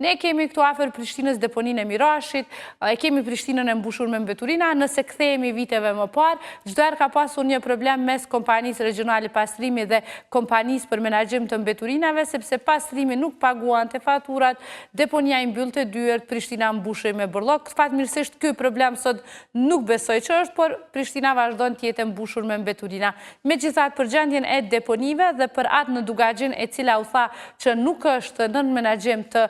Ne kemi këtu afër Prishtinës deponinë e Mirashit, e kemi Prishtinën e mbushur me mbeturina, nëse kthehemi viteve më parë, çdo herë ka pasur një problem mes kompanisë regionale pastrimi dhe kompanisë për menaxhim të mbeturinave, sepse pastrimi nuk paguante faturat, deponia i mbyllte dyert, Prishtina mbushej me borllog. Fatmirësisht ky problem sot nuk besoj që është, por Prishtina vazhdon të jetë mbushur me mbeturina. Megjithatë, për gjendjen e deponive dhe për atë në Dugaxhin, e cila u tha që nuk është nën menaxhim të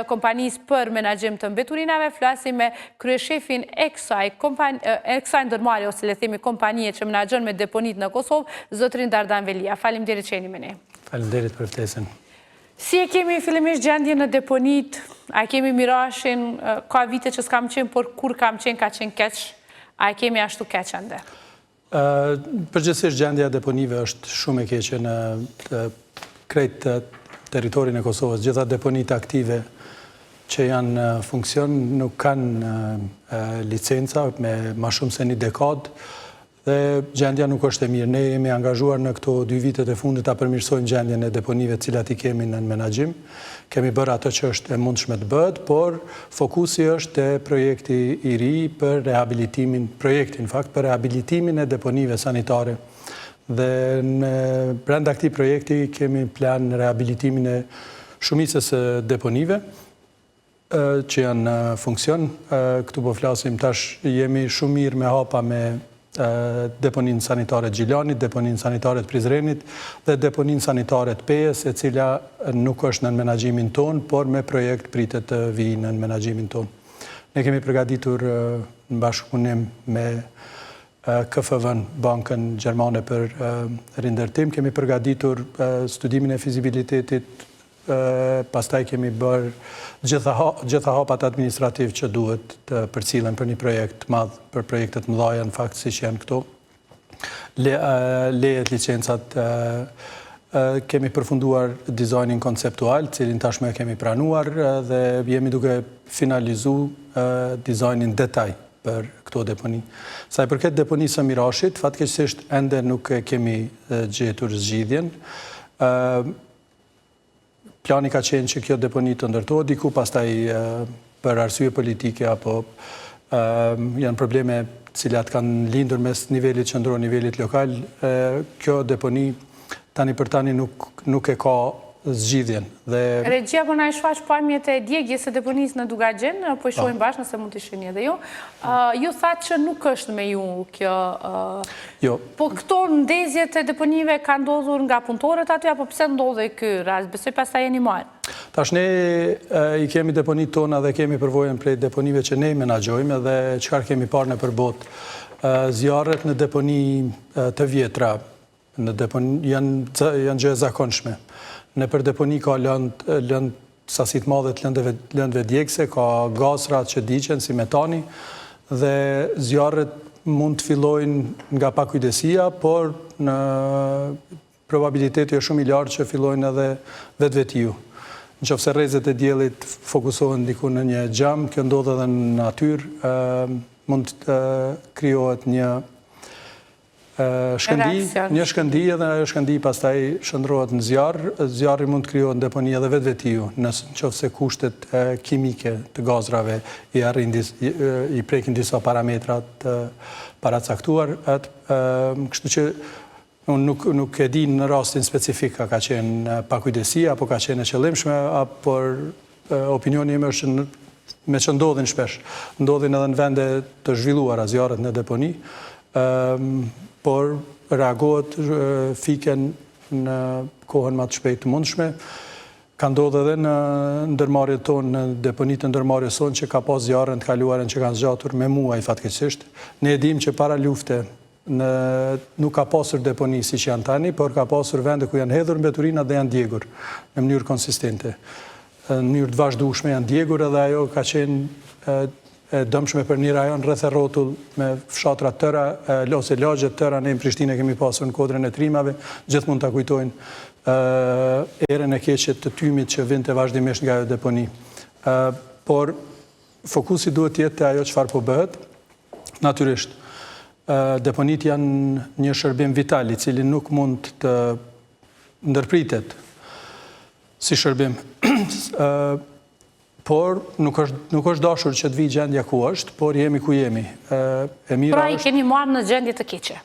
kompanisë për menaxhim të mbeturinave, flasim me kryeshefin e kësaj ndërmarrje ose le themi kompanie që menaxhon me deponit në Kosovë, zotrin Dardan Velia. Faleminderit që jeni me ne. Faleminderit për ftesën. Si e kemi fillimisht gjendje në deponit, a kemi Mirashin, ka vite që s'kam qenë, por kur kam qenë ka qenë keq, a kemi ashtu keq ende? Përgjithsisht gjendja e deponive është shumë e keqe në krejt territorin e Kosovës. Gjitha deponit aktive që janë funksion nuk kanë licenca me ma shumë se një dekad dhe gjendja nuk është e mirë. Ne jemi angazhuar në këto 2 vitet e fundit ta përmirësojmë gjendjen e deponive cilat i kemi në menaxhim. Kemi bërë ato që është e mundshme të bëhet, por fokusi është te projekti i ri për rehabilitimin, për rehabilitimin e deponive sanitare. Dhe në brenda këtij projekti kemi plan në rehabilitimin e shumicës së deponive që janë në funksion. Këtu po flasim tash, jemi shumë mirë me hapa me deponinë sanitare të Gjilanit, deponinë sanitare të Prizrenit dhe deponinë sanitare të Pejës, e cila nuk është në menaxhimin ton, por me projekt pritet të vijë në menaxhimin ton. Ne kemi përgatitur në bashkëpunim me KFV-n, Bankën Gjermane për rindërtim, kemi përgatitur studimin e fizibilitetit, pastaj kemi bërë gjitha hapat administrativ që duhet të përcillen për një projekt madh, për projektet mëdha në fakt siç janë këto. Lejet, licencat, kemi përfunduar dizajnin konceptual, cilin tashmë kemi pranuar dhe jemi duke finalizuar dizajnin detaj për këto deponi. Sa i përket deponisë së Mirashit, fatkeqësisht ende nuk kemi gjetur zgjidhjen. Plani ka qenë që kjo deponi të ndërtohet diku, pastaj për arsye politike apo janë probleme cilat kanë lindur mes nivelit qendror, nivelit lokal, kjo deponi tani për tani nuk e ka zgjidhjen. Regjia po na shfaq pamjet e djegjes së deponisë në Dugaxhin, po i shohim bashkë nëse mund të shihni edhe ju. Ju thatë që nuk është me ju kjo. Jo. Po këto ndezjet e deponive kanë ndodhur nga punëtorët aty apo pse ndodhi ky rast? Besoj pastaj jeni marrë. Tash ne i kemi deponit tona dhe kemi përvojën prej deponive që ne menaxhojmë dhe çfarë kemi parë në përbot. Zjarret në deponi të vjetra janë gjë e zakonshme. Në për deponi ka lëndë sasit madhe të lëndëve djegëse, ka gazrat që diqen si metani dhe zjarret mund të fillojnë nga pakujdesia, por në probabiliteti është shumë i lartë që fillojnë edhe vetvetiju. Nëse rrezet e diellit fokusohen diku në një xham, kjo ndodh edhe në natyrë, mund të krijohet një shkëndi edhe ajo shkëndi pastaj shndrohet në zjarr. Zjarri mund të krijohet në deponi edhe vetvetiju, nëse kushtet kimike të gazrave i prekin disa parametra të paracaktuar. Kështu që unë nuk e di në rastin specifik ka qenë pakujdesia apo ka qenë e qëllimshme, por opinioni im është me që ndodhin shpesh. Ndodhin edhe në vende të zhvilluara zjarret në deponi, por reagohet fiken në kohën më të shpejtë të mundshme. Ka ndodhur edhe në ndërmarrjet tonë, në deponitë ndërmarrjes sonë që ka pas zjarre të kaluarën që kanë zgjatur me muaj fatkeqësisht. Ne e dimë që para lufte nuk ka pasur deponi siç janë tani, por ka pasur vende ku janë hedhur mbeturina dhe janë djegur në mënyrë konsistente. Në mënyrë të vazhdueshme janë djegur edhe ajo ka qenë dëmshme për një rajon rreth e rrotull me fshatra tëra ose lagje tëra. Ne në Prishtinë kemi pasur në Kodrën e Trimave, gjithmonë ta kujtojnë erën e keqe të tymit që vinte vazhdimisht nga ajo deponi. Por fokusi duhet të jetë te ajo çfarë po bëhet. Natyrisht, deponit janë një shërbim vital i cili nuk mund të ndërpritet si shërbim. por nuk është dashur që të vi gjendja ku është, por jemi ku jemi. Pra i keni marrë në gjendje të keqe?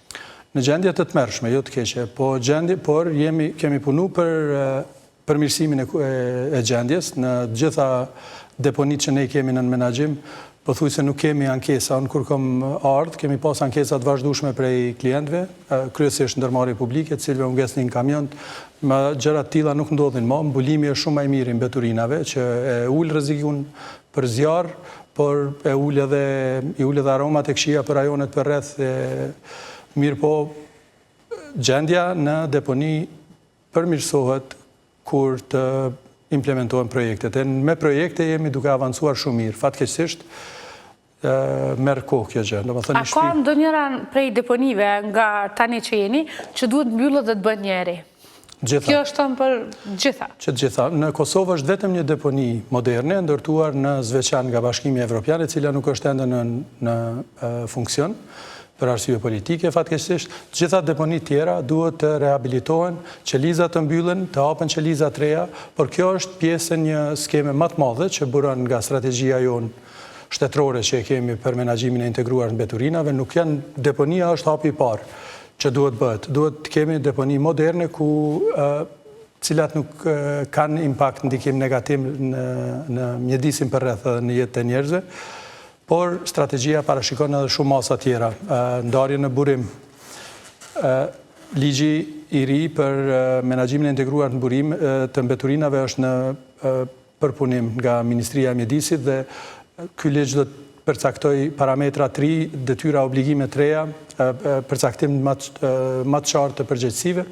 Në gjendje të tmerrshme, jo të keqe, por kemi punu për përmirësimin e gjendjes, në gjitha deponit që ne kemi në menaxhim, pothuaj se nuk kemi ankesa. Unë kur kam ardhur, kemi pas ankesa të vazhdueshme prej klientëve, kryesisht ndërmarrje publike, të cilëve u ngjesnin kamionët, gjëra të tilla nuk ndodhin më. Mbulimi është shumë më i mirë i mbeturinave, që e ul rrezikun për zjarr, por i ul edhe aromat e këqija për rajonet për rreth. Mirë po, gjendja në deponi përmirësohet kur të implementohen projektet. Me projekte jemi duke avancuar shumë mirë. Fatkeqësisht, merr kohë kjo gjë. A ka ndonjëra prej deponive nga tani që jeni, që duhet mbyllët dhe të bëhet një eri? Gjitha. Kjo është thënë për gjitha? Që të gjitha. Në Kosovë është vetëm një deponi moderne, ndërtuar në Zveçan nga Bashkimi Evropian, e cila nuk është ende në funksion, për arsye politike, fatkeqësisht. Gjitha deponit tjera duhet të rehabilitohen, qelizat të mbyllen, të hapen qelizat të reja, por kjo është pjesë e një skeme më të madhe që buron nga strategjia jonë shtetërore që e kemi për menaxhimin e integruar në mbeturinave. Nuk janë deponia është hapi i parë që duhet bëhet. Duhet të kemi deponi moderne cilat nuk kanë impakt ndikim negativ në mjedisin për rreth dhe në jetën e njerëzve. Por strategjia parashikon edhe shumë masa tjera. Ndarje në burim. Ligji i ri për menaxhimin e integruar në burim të mbeturinave është në përpunim nga Ministria e Mjedisit dhe ky ligj do të përcaktoj parametra të ri, detyra obligime të reja, përcaktim më të qartë të përgjegjësive,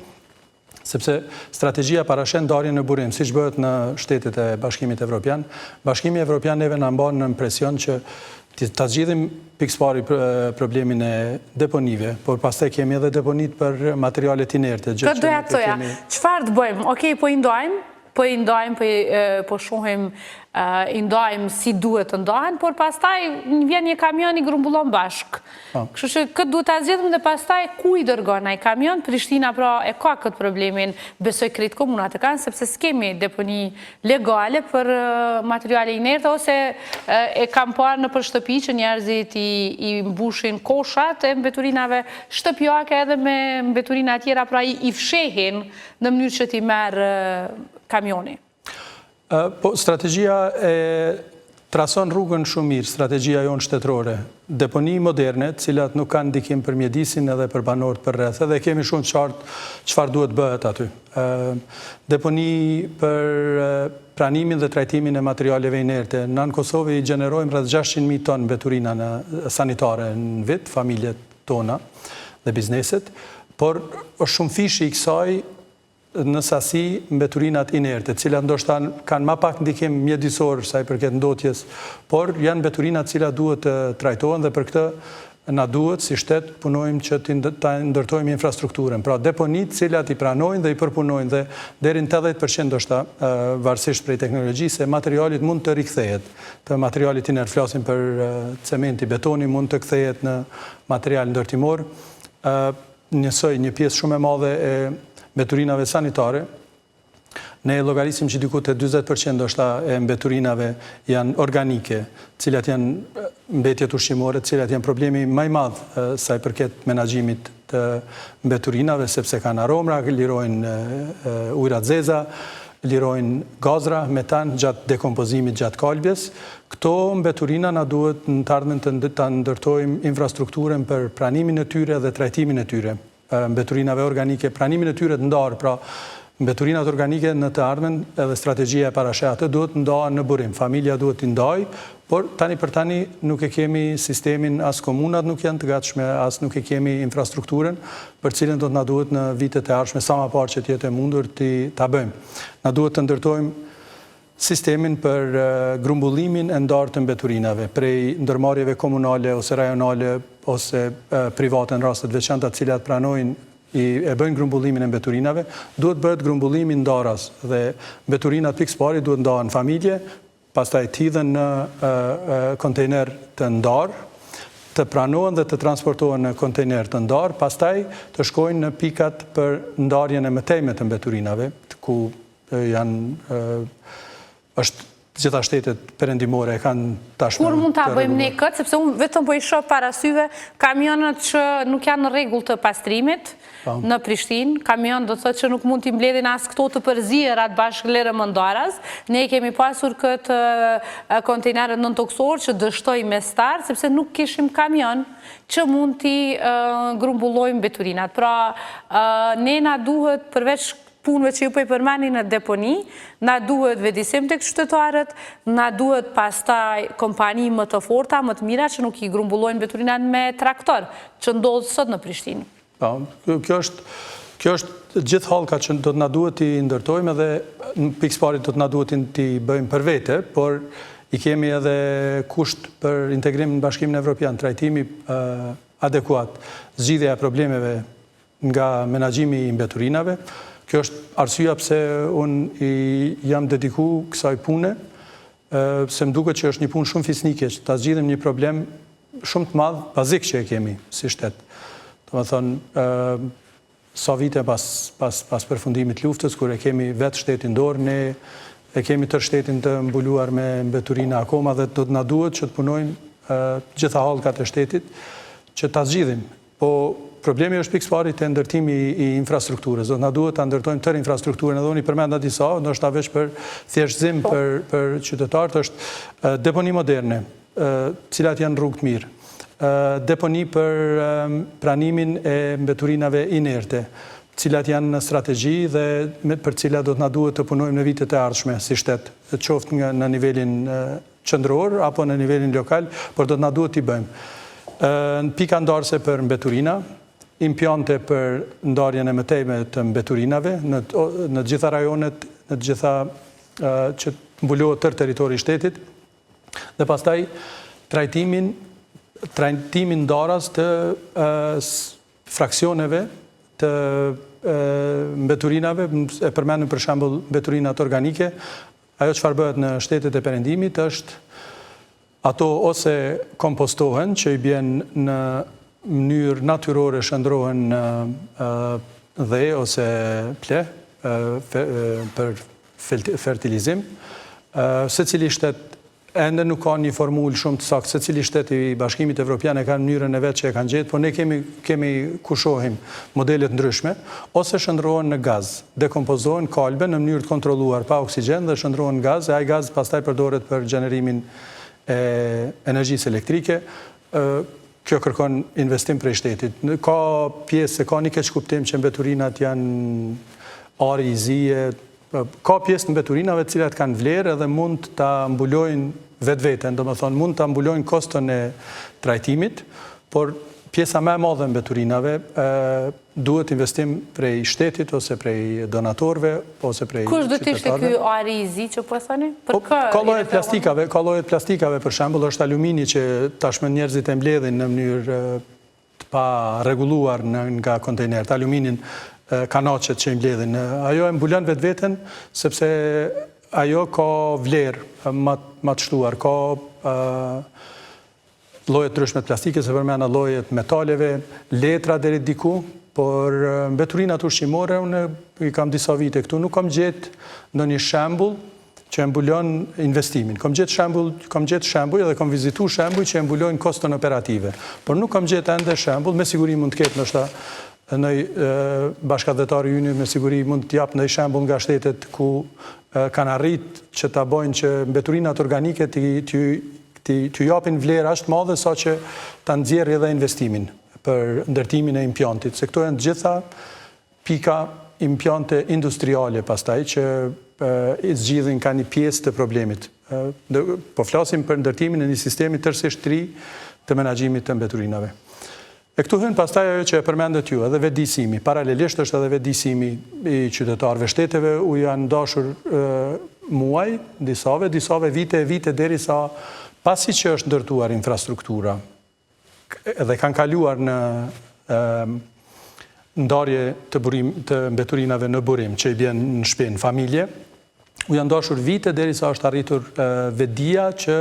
sepse strategjia parashen ndarjen në burim, siç bëhet në shtetet e Bashkimit Evropian. Bashkimi Evropian neve na mban në impresion që ta zgjidhim pikëpari problemin e deponive, por pastaj kemi edhe deponit për materialet inerte. Këtë doja të thoja, çfarë të bëjmë? Okej, po i ndajmë, po shohim i ndajmë si duhet të ndahen, por pastaj vjen një kamion i grumbullon bashk. Kështu që këtë duhet ta zgjedhim dhe pastaj ku i dërgon ai kamion? Prishtina pra e ka këtë problemin, besoj krejt komunat e kanë, sepse s'kemi deponi legale për materiale inerte, ose e kam parë në për shtëpi që njerëzit i mbushin koshat e mbeturinave shtëpiake edhe me mbeturina tjera, pra i fshehin në mënyrë që t'i merr kamioni. Po, strategjia e trason rrugën shumë mirë, strategjia jonë shtetërore. Deponi moderne, cilat nuk kanë ndikim për mjedisin edhe për banorët për rreth, edhe kemi shumë qartë çfarë duhet bëhet aty. Deponi për pranimin dhe trajtimin e materialeve inerte. Në Kosovë i gjenerojmë rreth 600.000 tonë mbeturina sanitare në vit, familjet tona dhe bizneset, por është shumë fishi i kësaj në sasi mbeturinat inerte, cilat ndoshta kanë më pak ndikim mjedisor sa i përket ndotjes, por janë mbeturinat cilat duhet të trajtohen dhe për këtë na duhet si shtet punojmë që të ndërtojmë infrastrukturën. Pra deponit cilat i pranojnë dhe i përpunojnë dhe deri në 80% ndoshta varësisht prej teknologjisë e materialit mund të rikthehet. Të materialit inert, flasim për cementi, betoni mund të kthehet në material ndërtimor. Një pjesë shumë e madhe e mbeturinave sanitare, ne llogarisim që diku te 40% ndoshta e mbeturinave janë organike, cilat janë mbetjet ushqimore, cilat janë problemi më i madh sa i përket menaxhimit të mbeturinave, sepse kanë aromra, lirojnë ujëra të zeza, lirojnë gazra, metan gjatë dekompozimit, gjatë kalbjes. Këto mbeturina na duhet në të ardhmen të ndërtojmë infrastrukturën për pranimin e tyre dhe trajtimin e tyre. Mbeturinave organike, pranimin e tyre të ndarë, pra mbeturinat organike në të ardhmen edhe strategjia e parashatë duhet ndahen në burim. Familja duhet të ndaj, por tani për tani nuk e kemi sistemin, as komunat nuk janë të gatshme, as nuk e kemi infrastrukturën për cilën do të na duhet në vitet e ardhshme, sa më parë që të jetë e mundur ta bëjmë. Na duhet të ndërtojmë sistemin për grumbullimin e ndarë të mbeturinave, prej ndërmarrjeve komunale ose rajonale ose private në rastet veçanta të cilat pranojnë e bëjnë grumbullimin e mbeturinave, duhet bëhet grumbullimin ndaras dhe mbeturinat pikëpari duhet ndahen familje, pastaj t'hidhen në kontejner të ndarë, të pranohen dhe të transportohen në kontejner të ndarë, pastaj të shkojnë në pikat për ndarjen e mëtejme të mbeturinave, ku janë është gjitha shtetet perëndimore e kanë tashmë. Kur mund ta bëjmë ne këtë, sepse unë vetëm po i shoh para syve kamionat që nuk janë në rregull të pastrimit në Prishtinë, kamion do të thotë që nuk mund t'i mbledhin as këto të përzierat bashkëlerë mëndaras. Ne kemi pasur këtë kontejnerët nëntoksor që dështoi mestar, sepse nuk kishim kamion që mund t'i grumbullojmë mbeturinat. Pra, ne na duhet përveç punëve që ju po i përmeni në deponi, na duhet vedisim të qytetarët, na duhet pastaj kompani më të forta, më të mira që nuk i grumbullojnë mbeturinat me traktor, që ndodhë sot në Prishtinë. Kjo është gjithë halka që do të na duhet t'i ndërtojmë edhe në pikësparit do të na duhet t'i bëjmë për vete, por i kemi edhe kusht për integrim në Bashkimin Evropian, trajtimi adekuat, zgjidhja e problemeve nga menaxhimi i mbeturinave. Kjo është arsyeja pse unë jam dediku kësaj pune, se më duket që është një punë shumë fisnike, që ta zgjidhim një problem shumë të madh, bazik që e kemi si shtet. Domethënë, sa vite pas përfundimit luftës, kur e kemi vetë shtetin dorë, ne e kemi tërë shtetin të mbuluar me mbeturina akoma dhe do të na duhet që të punojmë gjitha hallkat e shtetit që ta zgjidhim. Po problemi është pikëspari të ndërtimi i infrastrukturës. Do të na duhet ta ndërtojmë tërë infrastrukturën, edhe unë i përmenda disa, ndoshta veç për thjeshtësim për qytetarët, është deponi moderne, cilat janë rrugë të mirë. Deponi për pranimin e mbeturinave inerte, cilat janë në strategji dhe për cilat do të na duhet të punojmë në vitet e ardhshme si shtet, qoftë në nivelin qendror apo në nivelin lokal, por do të na duhet t'i bëjmë. Në pika ndarëse për mbeturina, impjante për ndarjen e mëtejme të mbeturinave në gjitha rajonet, në gjitha që mbulohet tërë territori i shtetit, dhe pastaj trajtimin ndaras të fraksioneve të mbeturinave, e përmendëm për shembull mbeturinat organike. Ajo çfarë bëhet në shtetet e perëndimit është ato ose kompostohen, që i bjen në mënyrë natyrore, shndrohen në dhe ose pleh për fertilizim. Secili shtet ende nuk ka një formulë shumë të saktë, secili shtet i Bashkimit Evropian e ka mënyrën e vet që e kanë gjetë, por ne kemi kushohim modelet ndryshme, ose shndrohen në gaz, dekompozohen, kalben në mënyrë të kontrolluar pa oksigjen dhe shndrohen në gaz, e ai gaz pastaj përdoret për gjenerimin e energjisë elektrike. Kjo kërkon investim prej shtetit. Ka pjesë, ka një keq kuptim që mbeturinat janë ari i zije, ka pjesë në mbeturinave të cilat kanë vlerë edhe mund ta mbulojnë vetveten, domethënë mund ta mbulojnë koston e trajtimit, por pjesa më e madhe e mbeturinave duhet investim prej shtetit ose prej donatorëve ose prej qytetarëve. Kush do të ishte ky ari i zi që po thoni? Ka llojet plastikave, për shembull, është alumini që tashmë njerëzit e mbledhin në mënyrë të pa rregulluar nga kontejnerët. Aluminin kanaqet që i mbledhin. Ajo e mbulon vetveten sepse ajo ka vlerë më të shtuar, ka llojet ndryshme të plastikës, se përmenda llojet metaleve, letra deri diku, por mbeturinat ushqimore, unë i kam disa vite këtu, nuk kam gjetë ndonjë shembull që e mbulon investimin. Kam gjetë shembull edhe kam vizitu shembull që e mbulojnë koston operative, por nuk kam gjetë ende shembull, me siguri mund të ketë ndoshta në bashkëdhetari ynë, me siguri mund të jap ndonjë shembull nga shtetet ku kanë arrit që ta bojnë që mbeturinat organike t'ju japin vlerë aq të madhe sa që ta nxjerrë edhe investimin për ndërtimin e impjantit. Se këto janë gjitha pika impjante industriale pastaj që i zgjidhin ka një pjesë të problemit. Po flasim për ndërtimin e një sistemi tërësisht të ri të menaxhimit të mbeturinave. E këtu hyn pastaj ajo që e përmendet ju, edhe vetëdijsimi. Paralelisht është edhe vetëdijsimi i qytetarëve. Shteteve u janë dashur muaj, disave vite derisa pasi që është ndërtuar infrastruktura dhe kanë kaluar në ndarje të mbeturinave në burim që i bjen në shtëpi, në familje, u janë dashur vite derisa është arritur vetëdia që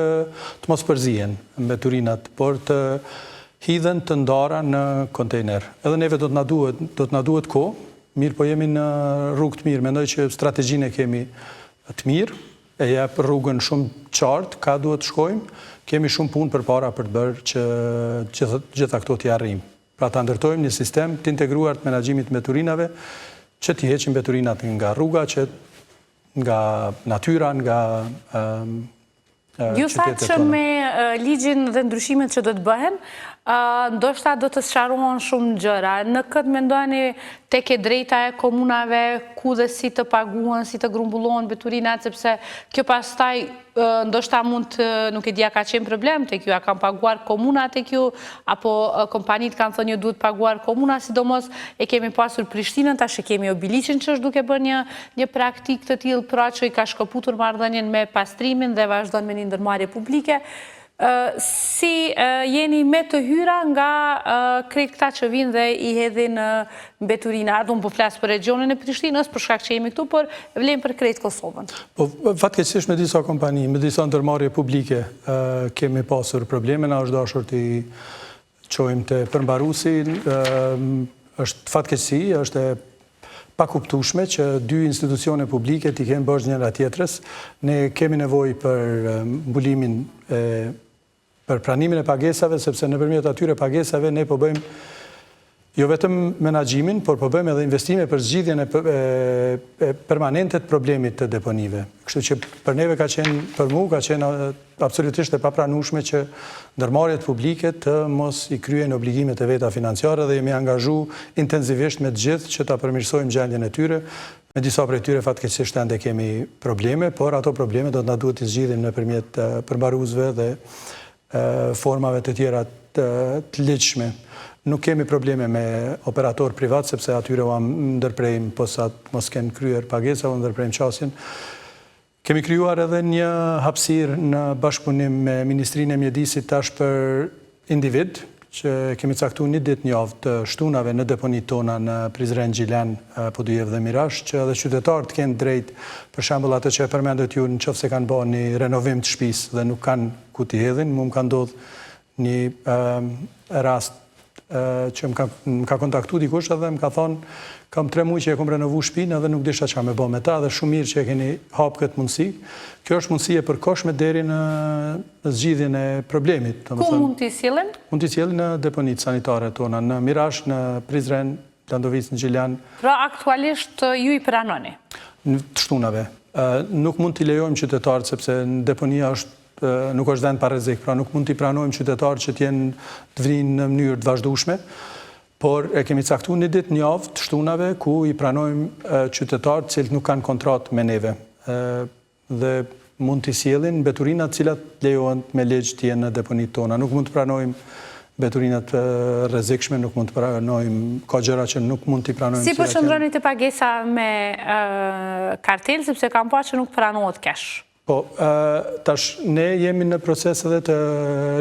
të mos përzihen mbeturinat, por të hidhen të ndara në kontejner. Edhe neve do të na duhet kohë, mirë po jemi në rrugë të mirë, mendoj që strategjinë e kemi të mirë, e jep rrugën shumë qartë, ka duhet të shkojmë, kemi shumë punë për para për të bërë që gjitha këto t'i arrijmë. Pra ta ndërtojmë një sistem të integruar të menaxhimit të mbeturinave, që t'i heqim mbeturinat nga rruga, nga natyra, nga Ju thatë që me ligjin dhe ndryshimet që do të bëhen, ndoshta do të sqarohen shumë gjëra. Në këtë mendoni tek e drejta e komunave, ku dhe si të paguhen, si të grumbullohen mbeturinat, sepse kjo pastaj ndoshta mund të, nuk e dia ka qenë problem tek ju, a kanë paguar komunat tek ju, apo kompanitë kanë thënë ju duhet paguar komuna, sidomos e kemi pasur Prishtinën, tash e kemi Obiliqin që është duke bërë një praktik të tillë, pra që i ka shkëputur marrëdhënien me pastrimin dhe vazhdon me një ndërmarrje publike. Si jeni me të hyra nga krejt këta që vinë dhe i hedhin mbeturina, unë po flasë për regionin e Prishtinës, për shkak që jemi këtu, por vlem për krejt Kosovën. Po, fatkeqësisht me disa kompani, me disa ndërmarrje publike, kemi pasur probleme, na është dashur t'i qojmë të përmbarusi, është fatkeqësi, është e pa kuptueshme që dy institucione publike t'i kenë bërë njëra tjetrës. Ne kemi nevojë për mbulimin për pranimin e pagesave, sepse nëpërmjet atyre pagesave ne po bëjmë jo vetëm menaxhimin, por po bëjmë edhe investime për zgjidhjen e permanente të problemit të deponive. Kështu që për neve për mu ka qenë absolutisht e papranueshme që ndërmarrjet publike të mos i kryen obligimet e veta financiare dhe jemi angazhu intensivisht me të gjithë që ta përmirësojmë gjendjen e tyre. Me disa prej tyre fatkeqësisht ende kemi probleme, por ato probleme do të na duhet të zgjidhim nëpërmjet përmbaruesve dhe formave të tjera të ligjshme. Nuk kemi probleme me operator privat, sepse atyre u ndërprejmë, posa mos kenë kryer pagesa, u ndërprejmë qasjen. Kemi krijuar edhe një hapësirë në bashkëpunim me Ministrinë e Mjedisit tash për individ, që kemi caktuar një ditë javë të shtunave në deponit tona në Prizren, Gjilan, Podujev dhe Mirash, që edhe qytetarët kenë drejt, për shembull atë që e përmendët ju nëse kanë bërë një renovim të shtëpisë dhe nuk kanë ku t'i hedhin. Mu më ka ndodhur një rast që më ka kontaktu dikush edhe më ka thonë kam 3 muaj që e kom renovu shtëpinë edhe nuk disha çfarë me bë me ta, dhe shumë mirë që e keni hap këtë mundësi. Kjo është mundësi e përkohshme deri në zgjidhjen e problemit. Ku mund t'i sjellin? Mund t'i sjellin në deponitë sanitare tona, në Mirash, në Prizren, Landovic, në Gjilan. Pra aktualisht ju i pranoni? Në të shtunave. Nuk mund t'i lejojmë qytetarët sepse në deponia nuk është vend pa rrezik, pra nuk mund t'i pranojmë qytetarët që t'jenë të vrinë në mënyrë të vazhdueshme, por e kemi caktuar një ditë javë të shtunave ku i pranojmë qytetarët cilët nuk kanë kontratë me neve dhe mund t'i sjellin mbeturinat cilat lejohen me ligj të jenë në deponitë tona. Nuk mund të pranojmë mbeturinat rrezikshme, nuk mund të pranojmë, ka gjëra që nuk mund t'i pranojmë. Si përshëndroni të pagesa me kartel, sepse kam parë që nuk pranohet cash? Po, tash ne jemi në proces edhe të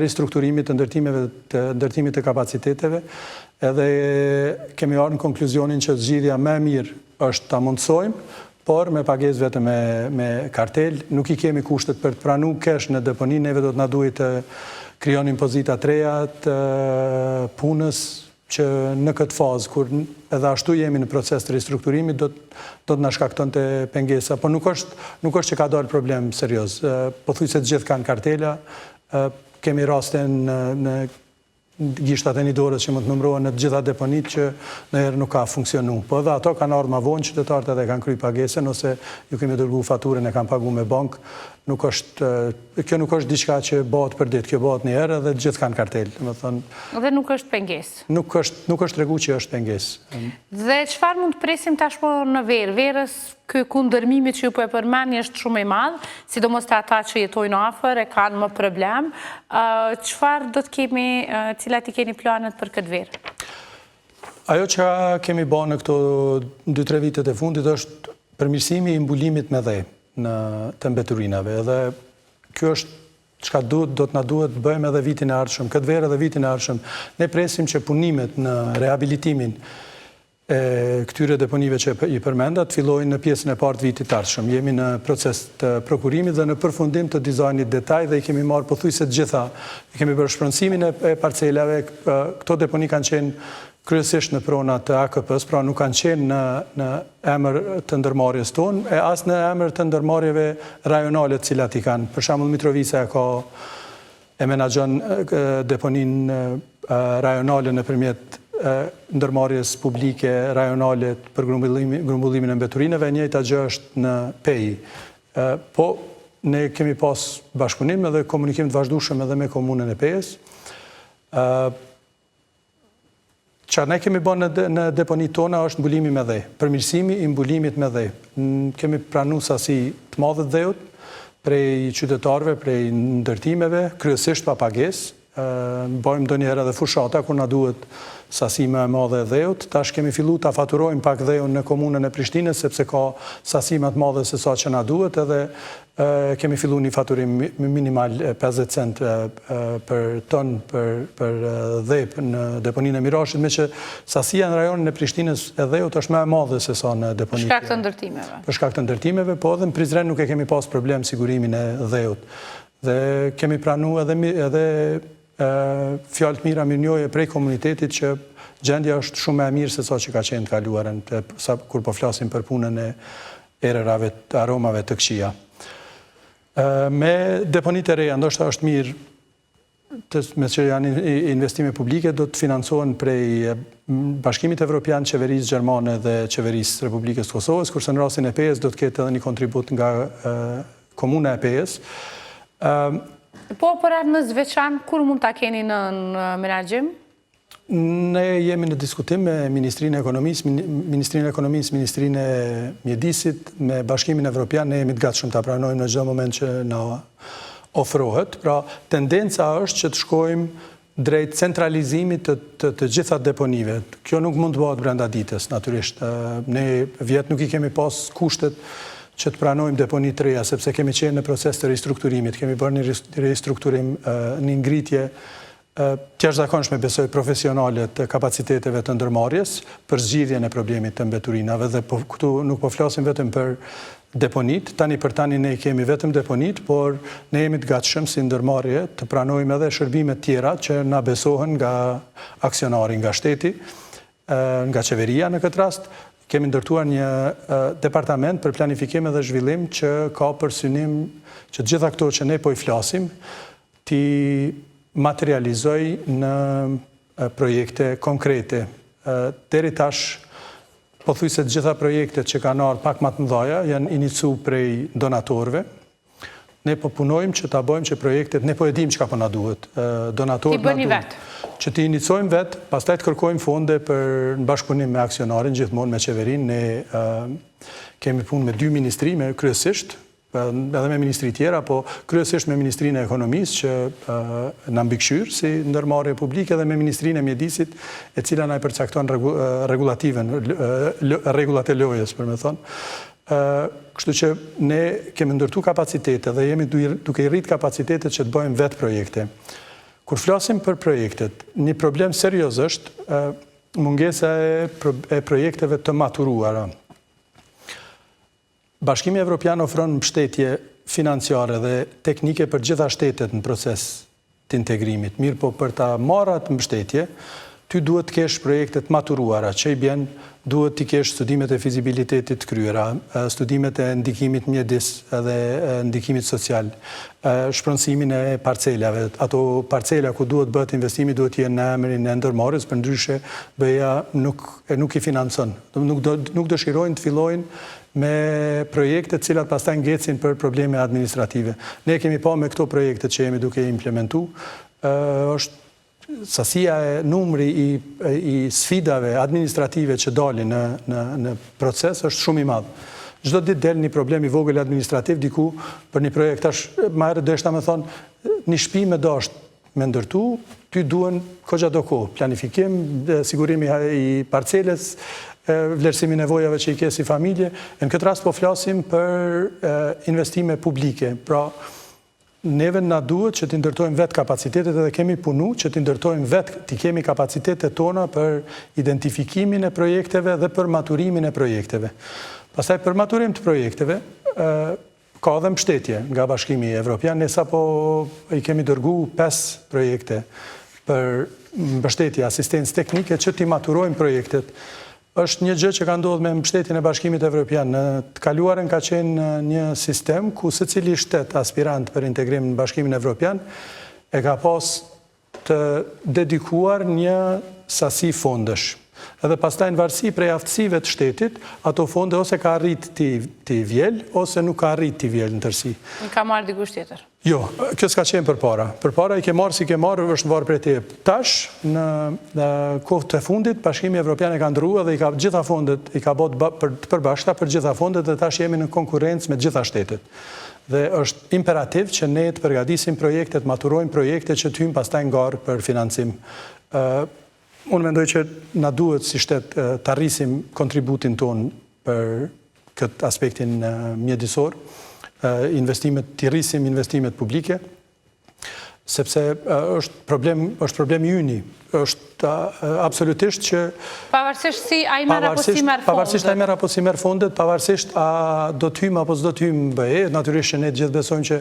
ristrukturimit të ndërtimit të kapaciteteve, edhe kemi ardhur në konkluzionin që zgjidhja më e mirë është ta mundsojmë, por me pagesë vetëm me kartel. Nuk i kemi kushtet për të pranuar cash në deponi, neve do të na duhet të krijonim pozita të reja të punës, që në këtë fazë, kur edhe ashtu jemi në proces të ristrukturimit, do të na shkaktonte pengesa. Por nuk është që ka dalë problem serioz. Pothuajse të gjithë kanë kartela, kemi raste në gishtat e një dorës që mund të numërohen në të gjitha deponit që ndonjëherë nuk ka funksionu. Po edhe ato kanë ardhur më vonë, qytetarët edhe kanë kryer pagesën ose ju kemi dërguar faturën e kanë paguar me bank. Kjo nuk është diçka që bëhet për ditë, kjo bëhet një herë dhe të gjithë kanë kartel. Dhe nuk është pengesë? Nuk është tregu që është pengesë. Dhe çfarë mund të presim tashmë në verë? Verës, ky kundërmimi që ju po e përmendni është shumë i madh, sidomos te ata që jetojnë afër e kanë më problem. Çfarë do të kemi, cilat i keni planet për këtë verë? Ajo që kemi bërë në këto 2-3 vitet e fundit është përmirësimi i mbulimit me dhe të mbeturinave. Edhe kjo është çka do të na duhet të bëjmë edhe vitin e ardhshëm, këtë verë edhe vitin e ardhshëm. Ne presim që punimet në rehabilitimin e këtyre deponive që i përmenda të fillojnë në pjesën e parë të vitit të ardhshëm. Jemi në proces të prokurimit dhe në përfundim të dizajnit detaj dhe i kemi marrë pothuajse të gjitha. I kemi bërë shpronësimin e parcelave, këto deponi kanë qenë kryesisht në pronat të AKP-s, pra nuk kanë qenë në emër të ndërmarrjes tonë, e as në emër të ndërmarrjeve rajonale të cilat i kanë. Për shembull, Mitrovica e menaxhon deponin rajonale nëpërmjet ndërmarrjes publike rajonale për grumbullimin e mbeturinëve, njëjta gjë është në PEI. Po ne kemi pas bashkëpunim edhe komunikim të vazhdueshëm edhe me komunën e PEI-s. Çfarë ne kemi bërë në deponit tona është mbulimi me dhej, përmirësimi i mbulimit me dhej. Kemi pranuar sasi të madhe dheut prej qytetarëve, prej ndërtimeve, kryesisht pa pagesë. Bëjmë ndonjëherë edhe fushata kur na duhet sasi më e madhe e dheut. Tash kemi filluar ta faturojmë pak dheun në komunën e Prishtinës sepse ka sasi më të madhe se sa që na duhet, edhe kemi filluar një faturim minimal 50 cent për ton për dhep në deponinë e Mirashit, me që sasia në rajonin e Prishtinës e dheut është më e madhe se sa në deponinë. Për shkak të ndërtimeve. Për shkak të ndërtimeve, po edhe në Prizren nuk e kemi pas problem sigurimin e dheut. Dhe kemi pranuar edhe fjalë të mira mirënjohje prej komunitetit që gjendja është shumë e mirë se sa që ka qenë të kaluarën, kur po flasim për punën e erërave të aromave të këqija. Me deponit e reja, ndoshta është mirë, me që janë investime publike, do të financohen prej Bashkimit Evropian, Qeverisë Gjermane dhe Qeverisë Republikës të Kosovës, kurse në rastin e PES do të ketë edhe një kontribut nga komuna e PES. Po, për atë në zveçan, kur mund të keni në menaxhim? Ne jemi në diskutim me Ministrinë e Ekonomisë, Ministrinë e Mjedisit, me Bashkimin Evropian, ne jemi të gatshëm ta pranojmë në çdo moment që na ofrohet. Pra, tendenca është që të shkojmë drejt centralizimit të gjitha deponive. Kjo nuk mund të bëhet brenda ditës, natyrisht. Ne vjet nuk i kemi pas kushtet që të pranojmë deponit të reja, sepse kemi qenë në proces të ristrukturimit, kemi bërë një ristrukturim, një ngritje të jashtëzakonshme, besoj, profesionale të kapaciteteve të ndërmarrjes për zgjidhjen e problemit të mbeturinave, dhe këtu nuk po flasim vetëm për deponit, tani për tani ne kemi vetëm deponit, por ne jemi të gatshëm si ndërmarrje të pranojmë edhe shërbimet tjera që na besohen nga aksionari, nga shteti, nga qeveria në këtë rast. Kemi ndërtuar një departament për planifikim dhe zhvillim që ka për synim që gjitha këto që ne po i flasim ti materializoj në projekte konkrete. Deri tash, pothuajse të gjitha projektet që kanë ardhur pak më të mëdha janë iniciuar prej donatorëve. Ne po punojmë që ta bëjmë që projektet, ne po e dimë çka po na duhet. Donatorët na duhet. Që ti inicojmë vetë, pastaj të kërkojmë fonde në bashkëpunim me aksionarin, gjithmonë me qeverinë. Ne kemi punë me 2 ministri, kryesisht, edhe me ministri tjera, po kryesisht me Ministrinë e Ekonomisë, që na mbikëqyr si ndërmarrje publike, dhe me Ministrinë e Mjedisit, e cila na i përcakton rregullat e lojës, për me thonë. Kështu që ne kemi ndërtu kapacitete dhe jemi duke i rrit kapacitetet që të bëjmë vetë projekte. Kur flasim për projektet, një problem serioz është mungesa e projekteve të maturuara. Bashkimi Evropian ofron mbështetje financiare dhe teknike për gjitha shtetet në proces të integrimit. Mirë, po për ta marrë atë mbështetje, ty duhet të kesh projektet maturuara, që i bjen duhet të kesh studimet e fizibilitetit kryera, studimet e ndikimit mjedis dhe ndikimit social, shpronësimin e parcelave. Ato parcela ku duhet bëhet investimi duhet jenë në emrin e ndërmarrjes, për ndryshe BE-ja nuk i financon. Nuk dëshirojnë të fillojnë me projekte cilat pastaj ngecin për probleme administrative. Ne kemi pa me këto projekte që jemi duke implementu, është sasia e numri i sfidave administrative që dalin në proces është shumë i madh. Çdo ditë del një problem i vogël administrativ diku për një projekt. Ma herët do ishta me thonë, një shtëpi me dasht me ndërtu, ty duhen kogja do kohë, planifikim, sigurimi i parceles, vlerësimi nevojave që i ke si familje. Në këtë rast po flasim për investime publike. Pra, neve na duhet që t'i ndërtojmë vetë kapacitetet, edhe kemi punu që t'i ndërtojmë vetë, t'i kemi kapacitetet tona për identifikimin e projekteve dhe për maturimin e projekteve. Pastaj për maturim të projekteve, ka dhe mbështetje nga Bashkimi Evropian. Ne sapo i kemi dërgu 5 projekte për mbështetje, asistencë teknike që t'i maturojmë projektet. Është një gjë që ka ndodhur me mbështetjen e Bashkimit Evropian. Në të kaluarën ka qenë një sistem ku secili shtet aspirant për integrim në Bashkimin Evropian e ka pas të dedikuar një sasi fondesh. Edhe pastaj në varësi prej aftësive të shtetit, ato fonde ose ka arrit t'i vjel, ose nuk ka arrit t'i vjel në tërsi. Në ka marrë dikush tjetër? Jo, kjo s'ka qenë përpara. Përpara i ke marrë si ke marrë, është varë prej te. Tash, në kohë të fundit, Bashkimi Evropian e ka ndrua dhe i ka gjitha fondet, i ka bot përbashkëta për gjitha fondet dhe tash jemi në konkurencë me gjitha shtetet. Dhe është imperativ që ne të përgatisim projektet, maturojmë projekte që t'hyjmë pastaj ngarë për financim. Unë mendoj që na duhet si shtet të arrisim kontributin ton për këtë aspektin mjedisor, t'i rrisim investimet publike, sepse është problem yni. Është absolutisht që... Pavarësisht si a i merr apo si merr fondet. Pavarësisht a i merr apo si merr fondet, pavarësisht a do t'hyjmë apo s'do t'hyjmë BE, natyrisht që ne gjithë besojmë që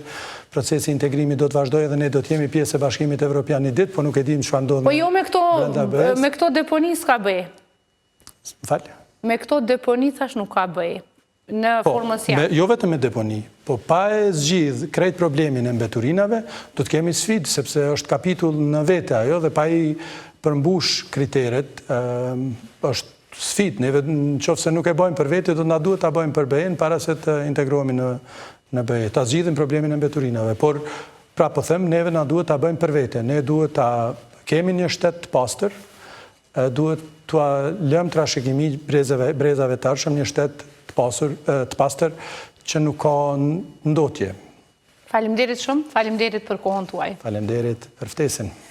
procesi integrimi do të vazhdojë dhe ne do t'jemi pjesë e Bashkimit Evropian një ditë, po nuk e dim çfarë ndodh. Po jo me këto deponi s'ka BE. Falë. Me këto deponi thash nuk ka BE. Në formën si janë. Jo vetëm me deponi, po pa e zgjidh krejt problemin e mbeturinave, do të kemi sfidë, sepse është kapitull në vete ajo dhe pa i përmbush kriteret, është sfidë. Neve në qoftë se nuk e bëjmë për vete, do të na duhet ta bëjmë për BE-n para se të integrohemi në BE. Ta zgjidhim problemin e mbeturinave, por pra po them, neve na duhet ta bëjmë për vete. Ne duhet ta kemi një shtet të pastër, duhet t'ua lëmë trashëgimi brezave të ardhshëm, një shtet të pastër që nuk ka ndotje. Faleminderit shumë, faleminderit për kohën tuaj. Faleminderit për ftesën.